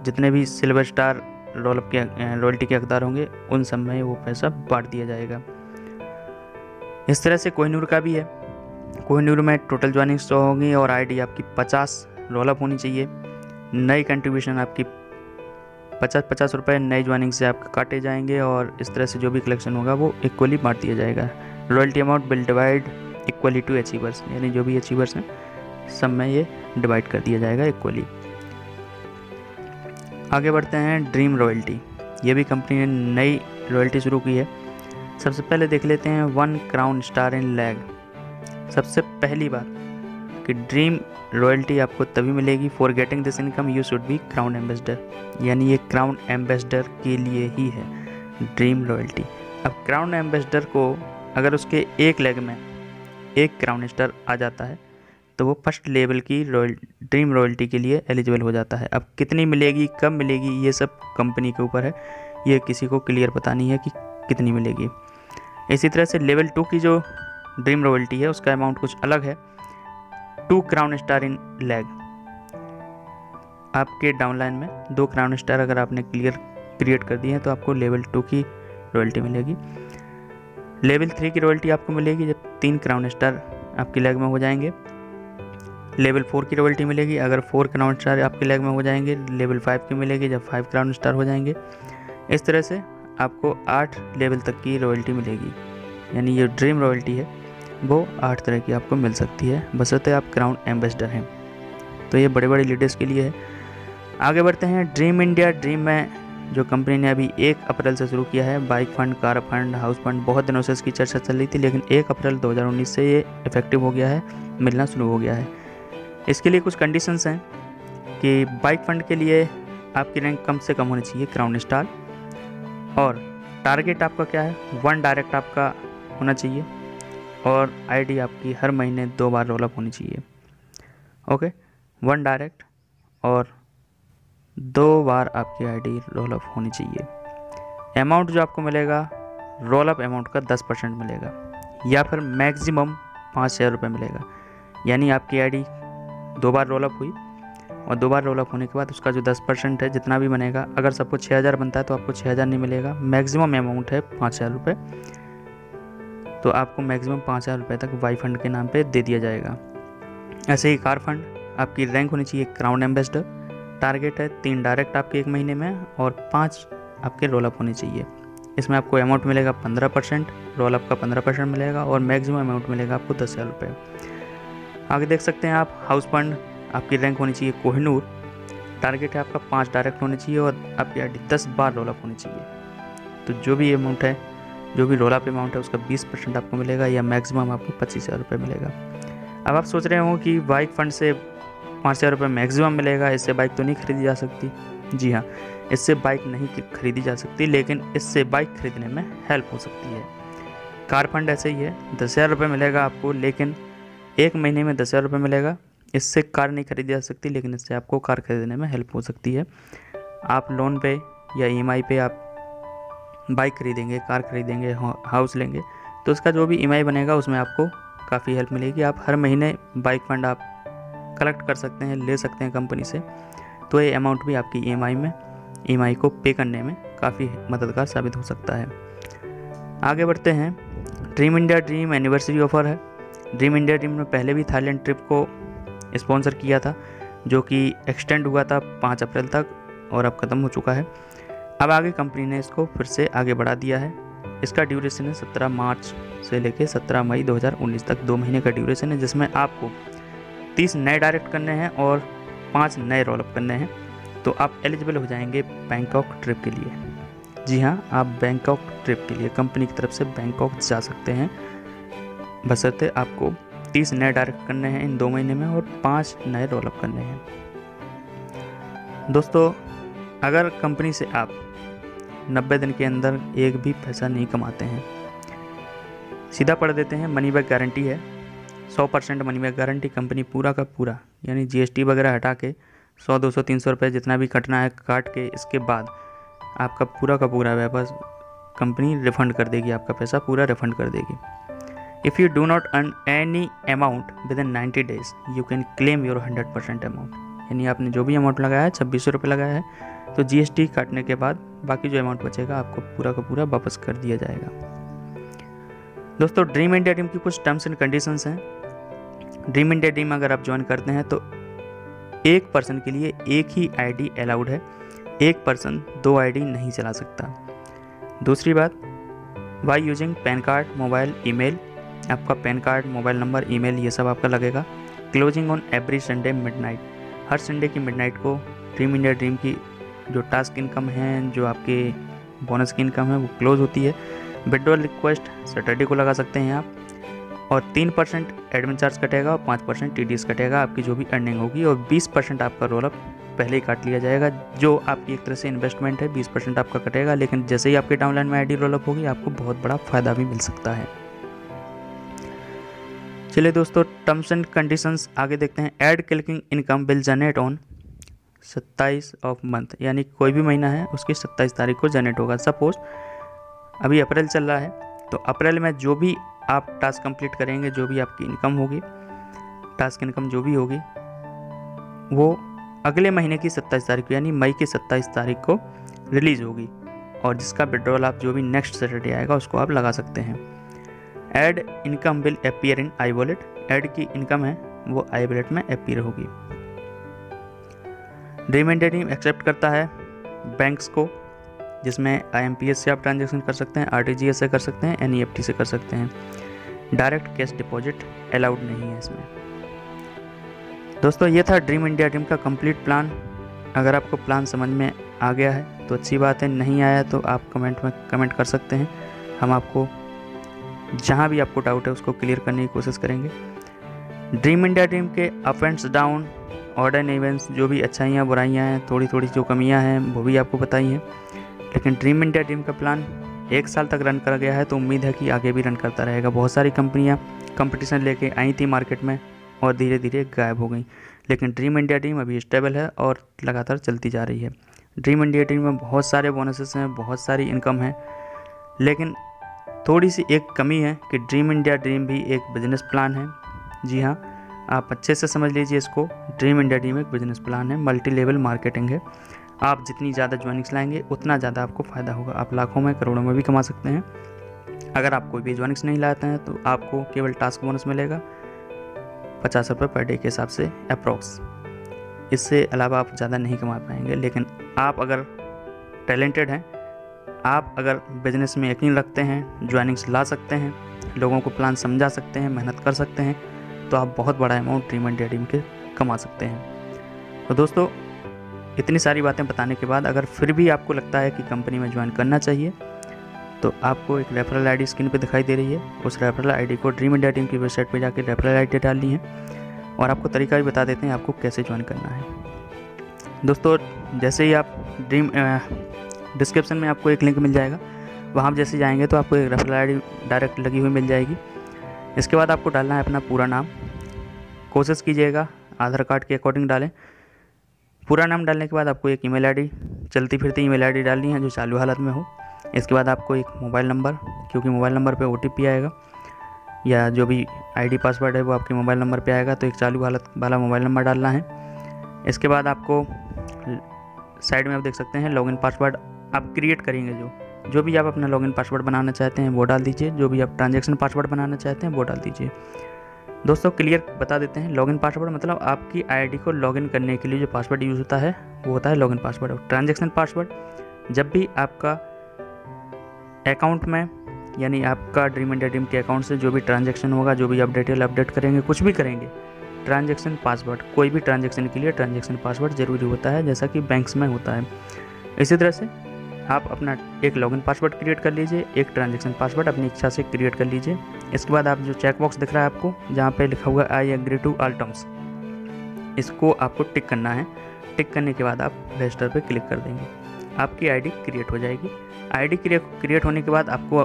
जितने भी सिल्वर स्टार रोल अप के रॉयल्टी के हकदार होंगे उन सब में वो पैसा बांट दिया जाएगा। इस तरह से कोहिनूर का भी है। कोहिनूर में टोटल ज्वाइनिंग 100 होंगी और आईडी आपकी 50 रोल अप होनी चाहिए। नई कंट्रीब्यूशन आपकी 50-50 रुपये नई ज्वाइनिंग से आपके काटे जाएंगे, और इस तरह से जो भी कलेक्शन होगा वो इक्वली बांट दिया जाएगा। Royalty amount will divide equally to achievers, यानी जो भी अचीवर्स हैं सब में ये डिवाइड कर दिया जाएगा इक्वली। आगे बढ़ते हैं ड्रीम रॉयल्टी। ये भी कंपनी ने नई रॉयल्टी शुरू की है। सबसे पहले देख लेते हैं 1 क्राउन स्टार इन लैग। सबसे पहली बात कि आपकी ड्रीम रॉयल्टी आपको तभी मिलेगी। For getting this income you should be crown ambassador, यानी ये क्राउन एम्बेसडर के लिए ही है ड्रीम रॉयल्टी। अब क्राउन एम्बेसडर को अगर उसके एक लेग में एक क्राउन स्टार आ जाता है तो वो फर्स्ट लेवल की ड्रीम रॉयल्टी के लिए एलिजिबल हो जाता है। अब कितनी मिलेगी, कब मिलेगी, ये सब कंपनी के ऊपर है, ये किसी को क्लियर पता नहीं है कि कितनी मिलेगी। इसी तरह से लेवल 2 की जो ड्रीम रॉयल्टी है उसका अमाउंट कुछ अलग है। 2 क्राउन स्टार इन लेग, आपके डाउनलाइन में 2 क्राउन स्टार अगर आपने क्रिएट कर दिए हैं तो आपको लेवल 2 की रॉयल्टी मिलेगी। लेवल 3 की रॉयल्टी आपको मिलेगी जब 3 क्राउन स्टार आपकी लेग में हो जाएंगे। लेवल 4 की रॉयल्टी मिलेगी अगर 4 क्राउन स्टार आपके लेग में हो जाएंगे। लेवल 5 की मिलेगी जब 5 क्राउन स्टार हो जाएंगे। इस तरह से आपको 8 लेवल तक की रॉयल्टी मिलेगी, यानी ये ड्रीम रॉयल्टी है वो 8 तरह की आपको मिल सकती है, बशर्ते आप क्राउन एम्बेसडर हैं। तो ये बड़े बड़े लीडर्स के लिए है। आगे बढ़ते हैं। ड्रीम इंडिया ड्रीम में जो कंपनी ने अभी 1 अप्रैल से शुरू किया है, bike fund, car fund, house fund, बहुत दिनों से इसकी चर्चा चल रही थी, लेकिन 1 अप्रैल 2019 से ये इफेक्टिव हो गया है, मिलना शुरू हो गया है। इसके लिए कुछ कंडीशंस हैं कि बाइक फंड के लिए आपकी रैंक कम से कम होनी चाहिए क्राउन स्टार, और टारगेट आपका क्या है, 1 डायरेक्ट आपका होना चाहिए, और आईडी आपकी हर महीने 2 बार रोलअप होनी चाहिए। ओके, 1 डायरेक्ट और 2 बार आपकी आईडी रोलअप होनी चाहिए। अमाउंट जो आपको मिलेगा रोलअप अमाउंट का 10% मिलेगा, या फिर मैक्सिमम 5,000 रुपये मिलेगा। यानी आपकी आईडी 2 बार रोलअप हुई और 2 बार रोलअप होने के बाद उसका जो 10% है जितना भी बनेगा, अगर सबको 6,000 बनता है तो आपको 6,000 नहीं मिलेगा, मैक्सिमम अमाउंट है 5,000 रुपये, तो आपको मैक्सिमम 5,000 रुपये तक वाई फंड के नाम पे दे दिया जाएगा। ऐसे ही कार फंड, आपकी रैंक होनी चाहिए क्राउन एम्बेसडर, टारगेट है 3 डायरेक्ट आपके 1 महीने में और 5 आपके रोलअप होने चाहिए। इसमें आपको अमाउंट मिलेगा 15%, रोलअप का 15% मिलेगा और मैक्सिमम अमाउंट मिलेगा आपको 10,000 रुपये। आगे देख सकते हैं आप, हाउस फंड, आपकी रैंक होनी चाहिए कोहिनूर, टारगेट है आपका 5 डायरेक्ट होने चाहिए और आपकी आईडी 10 बार रोलअप होनी चाहिए। तो जो भी अमाउंट है, जो भी रोलअप अमाउंट है उसका 20% आपको मिलेगा, या मैक्सिमम आपको 25,000 रुपये मिलेगा। अब आप सोच रहे हो कि बाइक फंड से 5,000 रुपये मैक्सिमम मिलेगा, इससे बाइक तो नहीं खरीदी जा सकती। जी हाँ, इससे बाइक नहीं खरीदी जा सकती, लेकिन इससे बाइक खरीदने में हेल्प हो सकती है। कार फंड ऐसे ही है, 10,000 रुपये मिलेगा आपको, लेकिन 1 महीने में 10,000 रुपये मिलेगा। इससे कार नहीं खरीदी जा सकती, लेकिन इससे आपको कार खरीदने में हेल्प हो सकती है। आप लोन पे या EMI पे आप बाइक खरीदेंगे, कार खरीदेंगे, हाउस लेंगे, तो उसका जो भी EMI बनेगा उसमें आपको काफ़ी हेल्प मिलेगी। आप हर महीने बाइक फंड आप कलेक्ट कर सकते हैं, ले सकते हैं कंपनी से, तो ये अमाउंट भी आपकी EMI को पे करने में काफ़ी मददगार साबित हो सकता है। आगे बढ़ते हैं। Dream India dream anniversary offer है। ड्रीम इंडिया ड्रीम ने पहले भी थाईलैंड ट्रिप को स्पॉन्सर किया था, जो कि एक्सटेंड हुआ था 5 अप्रैल तक और अब ख़त्म हो चुका है। अब आगे कंपनी ने इसको फिर से आगे बढ़ा दिया है। इसका ड्यूरेशन है 17 मार्च से लेकर 17 मई 2019 तक, 2 महीने का ड्यूरेशन है, जिसमें आपको 30 नए डायरेक्ट करने हैं और 5 नए रोलअप करने हैं। तो आप एलिजिबल हो जाएंगे बैंकॉक ट्रिप के लिए। जी हाँ, आप बैंकॉक ट्रिप के लिए कंपनी की तरफ से बैंकॉक जा सकते हैं, बशर्ते आपको 30 नए डायरेक्ट करने हैं इन 2 महीने में और 5 नए रोलअप करने हैं। दोस्तों, अगर कंपनी से आप 90 दिन के अंदर एक भी पैसा नहीं कमाते हैं, सीधा पढ़ देते हैं, मनी बैक गारंटी है, 100% मनी बैक गारंटी। कंपनी पूरा का पूरा, यानी GST वगैरह हटा के 100, 200, 300 रुपये जितना भी कटना है काट के, इसके बाद आपका पूरा का पूरा व्यापार कंपनी रिफ़ंड कर देगी, आपका पैसा पूरा रिफ़ंड कर देगी। If you do not earn any amount with in 90 days you can claim your 100% amount. यानी आपने जो भी अमाउंट लगाया है, 2600 रुपये लगाया है, तो GST काटने के बाद बाकी जो अमाउंट बचेगा आपको पूरा का पूरा वापस कर दिया जाएगा। दोस्तों, ड्रीम इंडिया ड्रीम की कुछ टर्म्स एंड कंडीशंस हैं। ड्रीम इंडिया ड्रीम अगर आप ज्वाइन करते हैं तो एक पर्सन के लिए एक ही आईडी अलाउड है, एक पर्सन 2 आईडी नहीं चला सकता। दूसरी बात, by using PAN card, mobile, email, आपका PAN card, mobile number, email ये सब आपका लगेगा। Closing on every Sunday midnight, हर संडे की मिडनाइट को ड्रीम इंडिया ड्रीम की जो टास्क इनकम है, जो आपके बोनस की इनकम है, वो क्लोज होती है। विड्रॉल रिक्वेस्ट सैटरडे को लगा सकते हैं आप, और 3% एडमिन चार्ज कटेगा और 5% TDS कटेगा आपकी जो भी अर्निंग होगी, और 20% आपका रोलअप पहले ही काट लिया जाएगा। जो आपकी एक तरह से इन्वेस्टमेंट है 20% आपका कटेगा, लेकिन जैसे ही आपके डाउनलाइन में ID रोलअप होगी आपको बहुत बड़ा फ़ायदा भी मिल सकता है। चलिए दोस्तों, टर्म्स एंड कंडीशंस आगे देखते हैं। Add clicking income will generate on 27 of month, यानी कोई भी महीना है उसकी 27 तारीख को जनरेट होगा। सपोज अभी अप्रैल चल रहा है, तो अप्रैल में जो भी आप टास्क कंप्लीट करेंगे, जो भी आपकी इनकम होगी, टास्क इनकम जो भी होगी, वो अगले महीने की 27 तारीख को यानी मई की 27 तारीख को रिलीज़ होगी, और जिसका विड्रॉल आप जो भी नेक्स्ट सैटरडे आएगा उसको आप लगा सकते हैं। Add income will appear in I wallet, add की इनकम है वो आई वॉलेट में अपीयर होगी। ड्रीम इंडिया ड्रीम एक्सेप्ट करता है बैंक्स को, जिसमें IMPS से आप ट्रांजेक्शन कर सकते हैं, RTGS से कर सकते हैं, NEFT से कर सकते हैं। डायरेक्ट कैश डिपॉजिट अलाउड नहीं है इसमें। दोस्तों ये था ड्रीम इंडिया ड्रीम का कंप्लीट प्लान। अगर आपको प्लान समझ में आ गया है तो अच्छी बात है, नहीं आया तो आप कमेंट में कमेंट कर सकते हैं। हम आपको जहाँ भी आपको डाउट है उसको क्लियर करने की कोशिश करेंगे। ड्रीम इंडिया ड्रीम के up ends down, odd and events, जो भी अच्छाइयाँ बुराइयाँ हैं, थोड़ी थोड़ी जो कमियाँ हैं वो भी आपको बताई हैं। लेकिन ड्रीम इंडिया ड्रीम का प्लान 1 साल तक रन कर गया है, तो उम्मीद है कि आगे भी रन करता रहेगा। बहुत सारी कंपनियाँ कंपटीशन लेके आई थी मार्केट में और धीरे धीरे गायब हो गई, लेकिन ड्रीम इंडिया ड्रीम अभी स्टेबल है और लगातार चलती जा रही है। ड्रीम इंडिया ड्रीम में बहुत सारे बोनसेस हैं, बहुत सारी इनकम है, लेकिन थोड़ी सी एक कमी है कि ड्रीम इंडिया ड्रीम भी एक बिजनेस प्लान है। जी हाँ, आप अच्छे से समझ लीजिए इसको। ड्रीम इंडिया ड्रीम एक बिजनेस प्लान है, मल्टी लेवल मार्केटिंग है। आप जितनी ज़्यादा ज्वाइनिंग्स लाएंगे उतना ज़्यादा आपको फ़ायदा होगा। आप लाखों में करोड़ों में भी कमा सकते हैं। अगर आप कोई भी ज्वाइनिंग्स नहीं लाते हैं तो आपको केवल टास्क बोनस मिलेगा 50 रुपये पर डे के हिसाब से अप्रॉक्स। इससे अलावा आप ज़्यादा नहीं कमा पाएंगे। लेकिन आप अगर टैलेंटेड हैं, आप अगर बिजनेस में यकीन रखते हैं, ज्वाइनिंग्स ला सकते हैं, लोगों को प्लान समझा सकते हैं, मेहनत कर सकते हैं, तो आप बहुत बड़ा अमाउंट ड्रीम इंडिया ड्रीम के कमा सकते हैं। तो दोस्तों इतनी सारी बातें बताने के बाद अगर फिर भी आपको लगता है कि कंपनी में ज्वाइन करना चाहिए, तो आपको एक रेफरल आईडी स्क्रीन पे दिखाई दे रही है। उस रेफरल आईडी को ड्रीम इंडिया टीम की वेबसाइट पे जाकर रेफरल आईडी डालनी है, और आपको तरीका भी बता देते हैं आपको कैसे ज्वाइन करना है। दोस्तों जैसे ही आप डिस्क्रिप्शन में आपको एक लिंक मिल जाएगा, वहाँ जैसे जाएंगे तो आपको एक रेफरल आईडी डायरेक्ट लगी हुई मिल जाएगी। इसके बाद आपको डालना है अपना पूरा नाम। कोशिश कीजिएगा आधार कार्ड के अकॉर्डिंग डालें। पूरा नाम डालने के बाद आपको एक ईमेल आईडी, चलती फिरती ईमेल आईडी डालनी है जो चालू हालत में हो। इसके बाद आपको एक मोबाइल नंबर, क्योंकि मोबाइल नंबर पे OTP आएगा या जो भी आईडी पासवर्ड है वो आपके मोबाइल नंबर पे आएगा, तो एक चालू हालत वाला मोबाइल नंबर डालना है। इसके बाद आपको साइड में आप देख सकते हैं लॉगिन पासवर्ड आप क्रिएट करेंगे, जो भी आप अपना लॉगिन पासवर्ड बनाना चाहते हैं वो डाल दीजिए, जो भी आप ट्रांजैक्शन पासवर्ड बनाना चाहते हैं वो डाल दीजिए। दोस्तों क्लियर बता देते हैं, लॉगिन पासवर्ड मतलब आपकी आईडी को लॉगिन करने के लिए जो पासवर्ड यूज़ होता है वो होता है लॉगिन पासवर्ड। और ट्रांजैक्शन पासवर्ड जब भी आपका अकाउंट में, यानी आपका ड्रीम इंडिया ड्रीम के अकाउंट से जो भी ट्रांजैक्शन होगा, जो भी आप डिटेल अपडेट करेंगे, कुछ भी करेंगे, ट्रांजैक्शन पासवर्ड, कोई भी ट्रांजैक्शन के लिए ट्रांजैक्शन पासवर्ड ज़रूरी होता है, जैसा कि बैंक्स में होता है। इसी तरह से आप अपना एक लॉगिन पासवर्ड क्रिएट कर लीजिए, एक ट्रांजैक्शन पासवर्ड अपनी इच्छा से क्रिएट कर लीजिए। इसके बाद आप जो चेक बॉक्स दिख रहा है आपको, जहाँ पे लिखा हुआ I agree to all terms, इसको आपको टिक करना है। टिक करने के बाद आप रजिस्टर पे क्लिक कर देंगे, आपकी आईडी क्रिएट हो जाएगी। आईडी क्रिएट होने के बाद आपको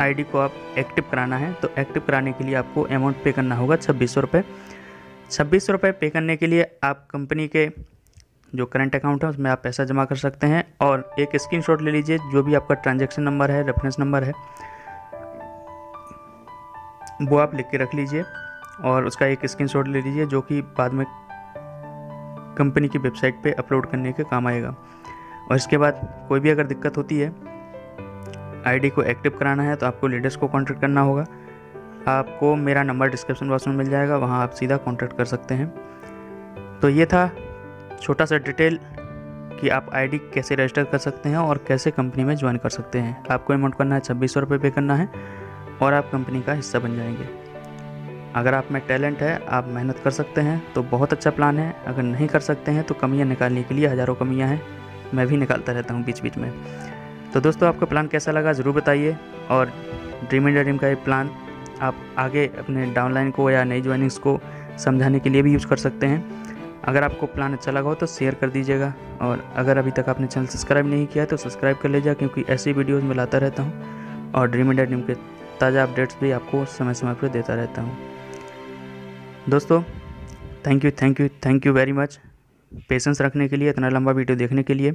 आईडी को आप एक्टिव कराना है, तो एक्टिव कराने के लिए आपको अमाउंट पे करना होगा 2600 रुपये। 2600 रुपये पे करने के लिए आप कंपनी के जो करंट अकाउंट है उसमें आप पैसा जमा कर सकते हैं, और एक स्क्रीनशॉट ले लीजिए, जो भी आपका ट्रांजैक्शन नंबर है, रेफरेंस नंबर है, वो आप लिख के रख लीजिए, और उसका एक स्क्रीनशॉट ले लीजिए, जो कि बाद में कंपनी की वेबसाइट पे अपलोड करने के काम आएगा। और इसके बाद कोई भी अगर दिक्कत होती है, आईडी को एक्टिव कराना है, तो आपको लीडर्स को कॉन्टैक्ट करना होगा। आपको मेरा नंबर डिस्क्रिप्शन बॉक्स में मिल जाएगा, वहाँ आप सीधा कॉन्टैक्ट कर सकते हैं। तो ये था छोटा सा डिटेल कि आप आईडी कैसे रजिस्टर कर सकते हैं और कैसे कंपनी में ज्वाइन कर सकते हैं। आपको अमाउंट करना है 2600 रुपये पे करना है, और आप कंपनी का हिस्सा बन जाएंगे। अगर आप में टैलेंट है, आप मेहनत कर सकते हैं तो बहुत अच्छा प्लान है। अगर नहीं कर सकते हैं तो कमियां निकालने के लिए हज़ारों कमियां हैं, मैं भी निकालता रहता हूं बीच बीच में। तो दोस्तों आपका प्लान कैसा लगा ज़रूर बताइए, और ड्रीम इंडिया ड्रीम का ये प्लान आप आगे अपने डाउनलाइन को या नई ज्वाइनिंग्स को समझाने के लिए भी यूज़ कर सकते हैं। अगर आपको प्लान अच्छा लगा हो तो शेयर कर दीजिएगा, और अगर अभी तक आपने चैनल सब्सक्राइब नहीं किया है तो सब्सक्राइब कर लीजिएगा, क्योंकि ऐसी वीडियोज़ में लाता रहता हूँ और ड्रीम इंडिया टीम के ताज़ा अपडेट्स भी आपको समय समय पर देता रहता हूँ। दोस्तों thank you very much patience रखने के लिए, इतना लंबा वीडियो देखने के लिए।